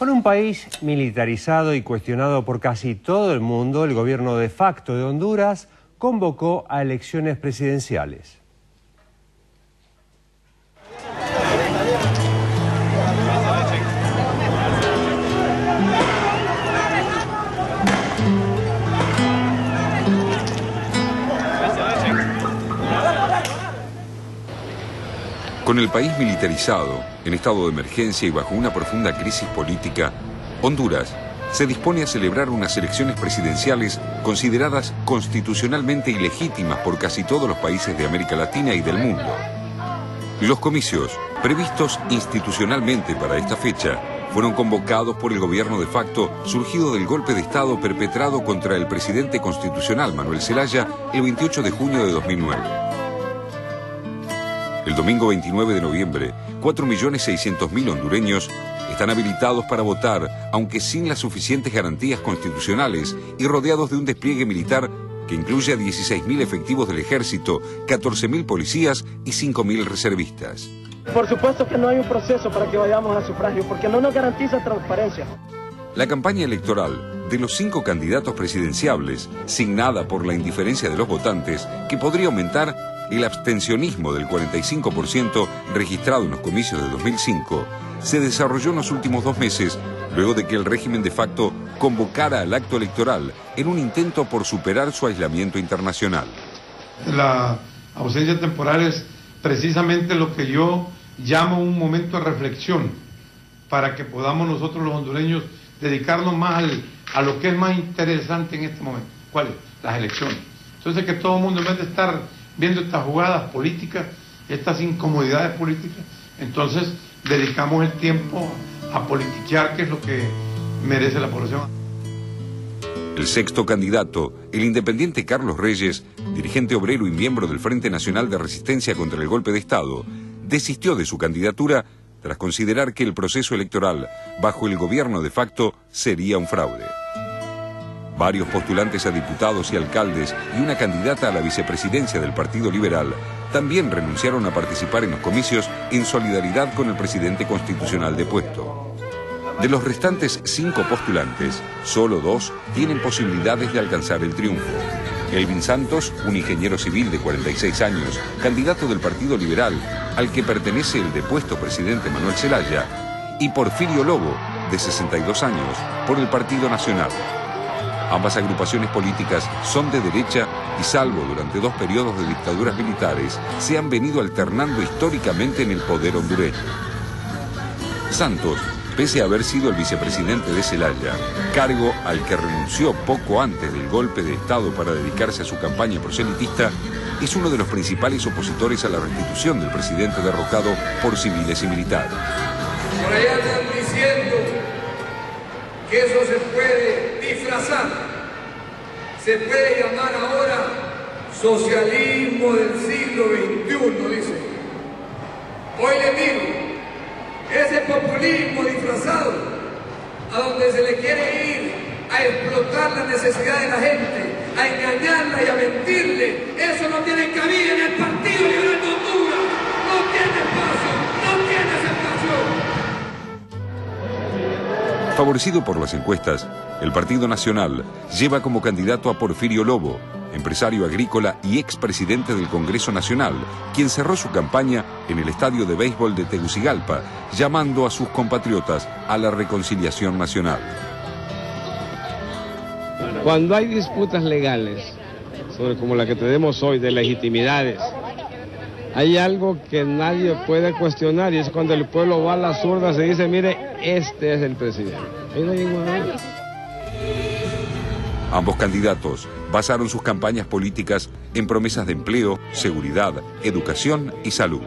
Con un país militarizado y cuestionado por casi todo el mundo, el gobierno de facto de Honduras convocó a elecciones presidenciales. Con el país militarizado, en estado de emergencia y bajo una profunda crisis política, Honduras se dispone a celebrar unas elecciones presidenciales consideradas constitucionalmente ilegítimas por casi todos los países de América Latina y del mundo. Los comicios, previstos institucionalmente para esta fecha, fueron convocados por el gobierno de facto surgido del golpe de Estado perpetrado contra el presidente constitucional Manuel Zelaya el 28 de junio de 2009. El domingo 29 de noviembre, 4.600.000 hondureños están habilitados para votar, aunque sin las suficientes garantías constitucionales y rodeados de un despliegue militar que incluye a 16.000 efectivos del ejército, 14.000 policías y 5.000 reservistas. Por supuesto que no hay un proceso para que vayamos a sufragio, porque no nos garantiza transparencia. La campaña electoral de los 5 candidatos presidenciables, signada por la indiferencia de los votantes, que podría aumentar el abstencionismo del 45% registrado en los comicios de 2005, se desarrolló en los últimos 2 meses, luego de que el régimen de facto convocara al acto electoral en un intento por superar su aislamiento internacional. La ausencia temporal es precisamente lo que yo llamo un momento de reflexión, para que podamos nosotros los hondureños dedicarnos más a lo que es más interesante en este momento. ¿Cuál es? Las elecciones. Entonces, que todo el mundo, en vez de estar viendo estas jugadas políticas, estas incomodidades políticas, entonces dedicamos el tiempo a politiquear, que es lo que merece la población. El 6º candidato, el independiente Carlos Reyes, dirigente obrero y miembro del Frente Nacional de Resistencia contra el Golpe de Estado, desistió de su candidatura tras considerar que el proceso electoral bajo el gobierno de facto sería un fraude. Varios postulantes a diputados y alcaldes y una candidata a la vicepresidencia del Partido Liberal también renunciaron a participar en los comicios en solidaridad con el presidente constitucional depuesto. De los restantes 5 postulantes, solo 2 tienen posibilidades de alcanzar el triunfo. Elvin Santos, un ingeniero civil de 46 años, candidato del Partido Liberal, al que pertenece el depuesto presidente Manuel Zelaya, y Porfirio Lobo, de 62 años, por el Partido Nacional. Ambas agrupaciones políticas son de derecha y, salvo durante 2 periodos de dictaduras militares, se han venido alternando históricamente en el poder hondureño. Santos, pese a haber sido el vicepresidente de Zelaya, cargo al que renunció poco antes del golpe de Estado para dedicarse a su campaña proselitista, es uno de los principales opositores a la restitución del presidente derrocado por civiles y militares. Por allá están diciendo que eso se puede disfrazar, se puede llamar ahora socialismo del siglo XXI, dice. Hoy le digo, ese populismo disfrazado, a donde se le quiere ir a explotar la necesidad de la gente, a engañarla y a mentirle, eso no tiene cabida en el Partido Liberal de Honduras, no tiene espacio, no tiene aceptación. Favorecido por las encuestas, el Partido Nacional lleva como candidato a Porfirio Lobo, empresario agrícola y expresidente del Congreso Nacional, quien cerró su campaña en el estadio de béisbol de Tegucigalpa, llamando a sus compatriotas a la reconciliación nacional. Cuando hay disputas legales, como la que tenemos hoy, de legitimidades, hay algo que nadie puede cuestionar, y es cuando el pueblo va a las urnas y dice, mire, este es el presidente. Ahí no hay ninguna. Ambos candidatos basaron sus campañas políticas en promesas de empleo, seguridad, educación y salud.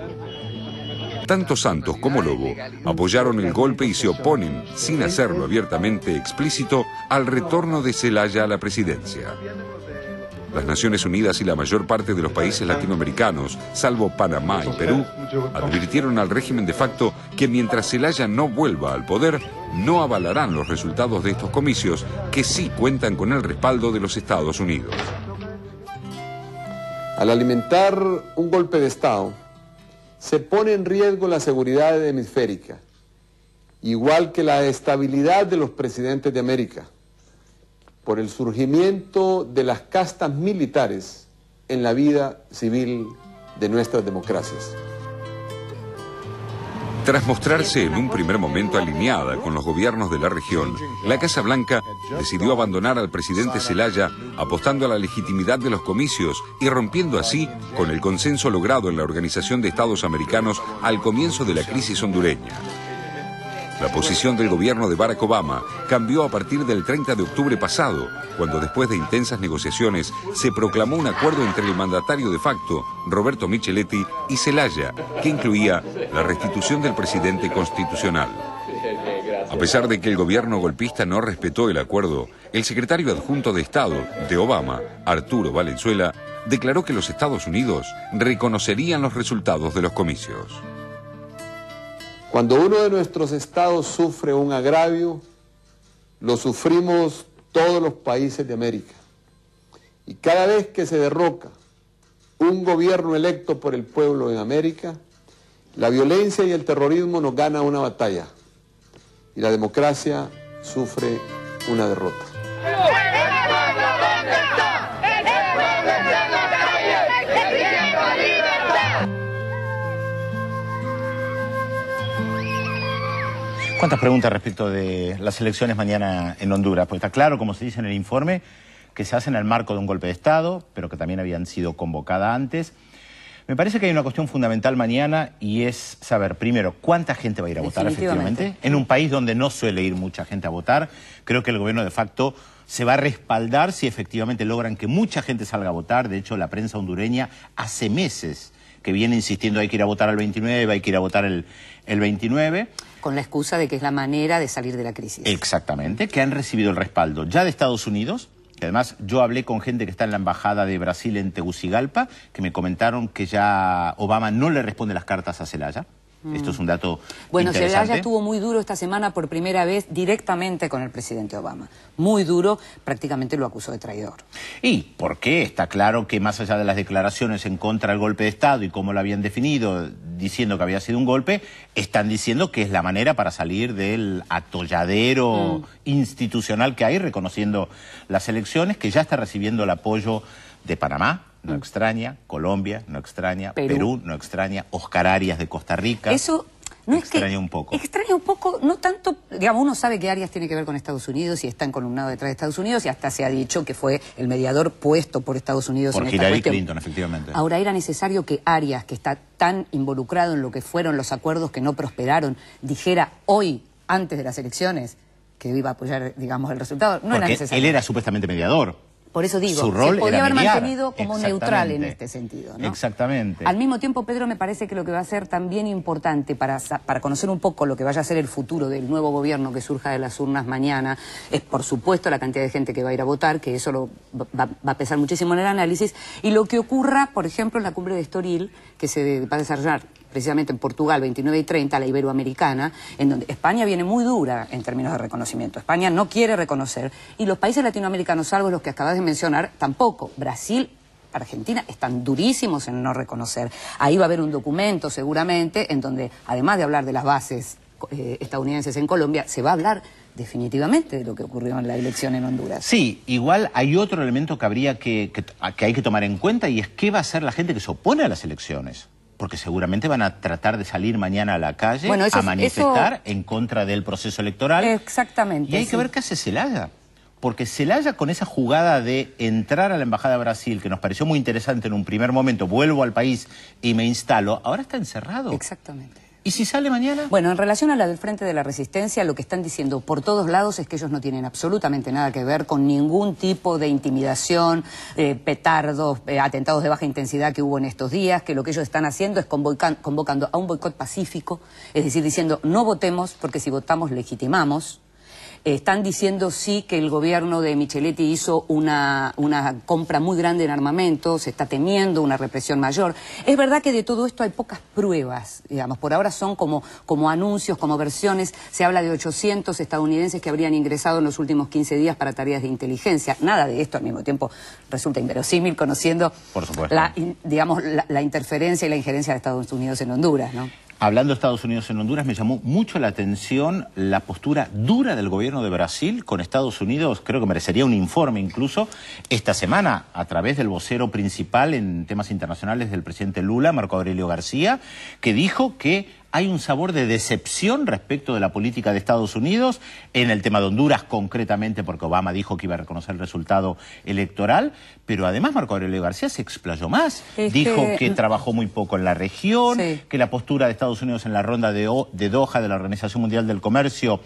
Tanto Santos como Lobo apoyaron el golpe y se oponen, sin hacerlo abiertamente explícito, al retorno de Zelaya a la presidencia. Las Naciones Unidas y la mayor parte de los países latinoamericanos, salvo Panamá y Perú, advirtieron al régimen de facto que mientras Zelaya no vuelva al poder, no avalarán los resultados de estos comicios, que sí cuentan con el respaldo de los Estados Unidos. Al alimentar un golpe de Estado, se pone en riesgo la seguridad hemisférica igual que la estabilidad de los presidentes de América, por el surgimiento de las castas militares en la vida civil de nuestras democracias. Tras mostrarse en un primer momento alineada con los gobiernos de la región, la Casa Blanca decidió abandonar al presidente Zelaya, apostando a la legitimidad de los comicios y rompiendo así con el consenso logrado en la Organización de Estados Americanos al comienzo de la crisis hondureña. La posición del gobierno de Barack Obama cambió a partir del 30 de octubre pasado, cuando después de intensas negociaciones se proclamó un acuerdo entre el mandatario de facto, Roberto Micheletti, y Zelaya, que incluía la restitución del presidente constitucional. A pesar de que el gobierno golpista no respetó el acuerdo, el secretario adjunto de Estado de Obama, Arturo Valenzuela, declaró que los Estados Unidos reconocerían los resultados de los comicios. Cuando uno de nuestros estados sufre un agravio, lo sufrimos todos los países de América. Y cada vez que se derroca un gobierno electo por el pueblo en América, la violencia y el terrorismo nos ganan una batalla y la democracia sufre una derrota. ¿Cuántas preguntas respecto de las elecciones mañana en Honduras? Pues está claro, como se dice en el informe, que se hacen en el marco de un golpe de Estado, pero que también habían sido convocadas antes. Me parece que hay una cuestión fundamental mañana y es saber, primero, cuánta gente va a ir a votar efectivamente. En un país donde no suele ir mucha gente a votar, creo que el gobierno de facto se va a respaldar si efectivamente logran que mucha gente salga a votar. De hecho, la prensa hondureña hace meses que viene insistiendo hay que ir a votar al 29, hay que ir a votar el 29. Con la excusa de que es la manera de salir de la crisis. Exactamente, que han recibido el respaldo ya de Estados Unidos, que además yo hablé con gente que está en la embajada de Brasil en Tegucigalpa, que me comentaron que ya Obama no le responde las cartas a Zelaya. Esto es un dato bueno, interesante. Zelaya estuvo muy duro esta semana por primera vez directamente con el presidente Obama. Muy duro, prácticamente lo acusó de traidor. ¿Y por qué? Está claro que más allá de las declaraciones en contra del golpe de Estado y cómo lo habían definido, diciendo que había sido un golpe, están diciendo que es la manera para salir del atolladero institucional que hay, reconociendo las elecciones, que ya está recibiendo el apoyo de Panamá. No extraña, Colombia no extraña, Perú no extraña, Oscar Arias de Costa Rica. Eso no extraña un poco. Extraña un poco, no tanto, digamos, uno sabe que Arias tiene que ver con Estados Unidos y está encolumnado detrás de Estados Unidos y hasta se ha dicho que fue el mediador puesto por Estados Unidos en esta cuestión. Por Hillary Clinton, efectivamente. Ahora, era necesario que Arias, que está tan involucrado en lo que fueron los acuerdos que no prosperaron, dijera hoy, antes de las elecciones, que iba a apoyar, digamos, el resultado. No era necesario. Él era supuestamente mediador. Por eso digo, su rol se podría haber mediar. mantenido como neutral en este sentido, ¿no? Exactamente. Al mismo tiempo, Pedro, me parece que lo que va a ser también importante para conocer un poco lo que vaya a ser el futuro del nuevo gobierno que surja de las urnas mañana, es por supuesto la cantidad de gente que va a ir a votar, que eso va a pesar muchísimo en el análisis, y lo que ocurra, por ejemplo, en la cumbre de Estoril, que se va a desarrollar precisamente en Portugal, 29 y 30, la iberoamericana, en donde España viene muy dura en términos de reconocimiento. España no quiere reconocer, y los países latinoamericanos, salvo los que acabas de mencionar, tampoco. Brasil, Argentina, están durísimos en no reconocer. Ahí va a haber un documento, seguramente, en donde, además de hablar de las bases estadounidenses en Colombia, se va a hablar definitivamente de lo que ocurrió en la elección en Honduras. Sí, igual hay otro elemento que habría que hay que tomar en cuenta, y es qué va a hacer la gente que se opone a las elecciones. Porque seguramente van a tratar de salir mañana a la calle a manifestar en contra del proceso electoral. Exactamente. Y hay que ver qué hace Zelaya. Porque Zelaya, con esa jugada de entrar a la Embajada de Brasil, que nos pareció muy interesante en un primer momento, vuelvo al país y me instalo, ahora está encerrado. Exactamente. ¿Y si sale mañana? Bueno, en relación a la del Frente de la Resistencia, lo que están diciendo por todos lados es que ellos no tienen absolutamente nada que ver con ningún tipo de intimidación, petardos, atentados de baja intensidad que hubo en estos días, que lo que ellos están haciendo es convocando a un boicot pacífico, es decir, diciendo no votemos porque si votamos legitimamos. Están diciendo sí que el gobierno de Micheletti hizo una compra muy grande en armamento, se está temiendo una represión mayor. Es verdad que de todo esto hay pocas pruebas, digamos, por ahora son como anuncios, como versiones. Se habla de 800 estadounidenses que habrían ingresado en los últimos 15 días para tareas de inteligencia. Nada de esto al mismo tiempo resulta inverosímil, conociendo por supuesto, la interferencia y la injerencia de Estados Unidos en Honduras, ¿no? Hablando de Estados Unidos en Honduras, me llamó mucho la atención la postura dura del gobierno de Brasil con Estados Unidos. Creo que merecería un informe incluso esta semana a través del vocero principal en temas internacionales del presidente Lula, Marco Aurelio García, que dijo que hay un sabor de decepción respecto de la política de Estados Unidos en el tema de Honduras concretamente, porque Obama dijo que iba a reconocer el resultado electoral, pero además Marco Aurelio García se explayó más. Dijo que trabajó muy poco en la región, que la postura de Estados Unidos en la ronda de Doha de la Organización Mundial del Comercio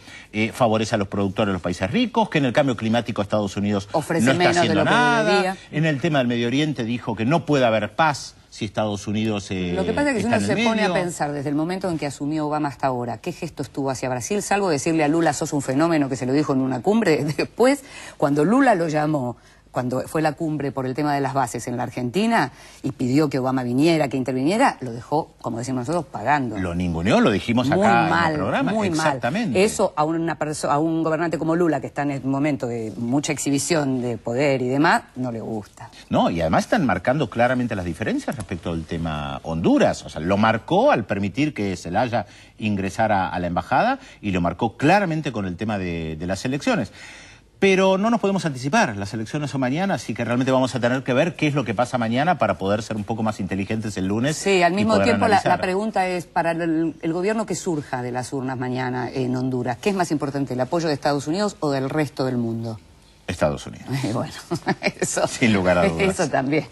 favorece a los productores de los países ricos, que en el cambio climático Estados Unidos ofrece no está menos haciendo de lo que nada. debería. En el tema del Medio Oriente dijo que no puede haber paz si Estados Unidos Lo que pasa es que si uno se pone a pensar desde el momento en que asumió Obama hasta ahora, ¿qué gestos tuvo hacia Brasil? Salvo decirle a Lula, sos un fenómeno, que se lo dijo en una cumbre. Después, cuando Lula lo llamó, cuando fue la cumbre por el tema de las bases en la Argentina y pidió que Obama viniera, que interviniera, lo dejó, como decimos nosotros, pagando. Lo ninguneó, lo dijimos acá en el programa. Muy exactamente. Mal. Eso a un gobernante como Lula, que está en el momento de mucha exhibición de poder y demás, no le gusta. No, y además están marcando claramente las diferencias respecto al tema Honduras. O sea, lo marcó al permitir que Zelaya ingresara a la embajada y lo marcó claramente con el tema de las elecciones. Pero no nos podemos anticipar, las elecciones son mañana, así que realmente vamos a tener que ver qué es lo que pasa mañana para poder ser un poco más inteligentes el lunes. Sí, al mismo tiempo la pregunta es para el gobierno que surja de las urnas mañana en Honduras, ¿qué es más importante, el apoyo de Estados Unidos o del resto del mundo? Estados Unidos. Bueno, eso, sin lugar a dudas. Eso también.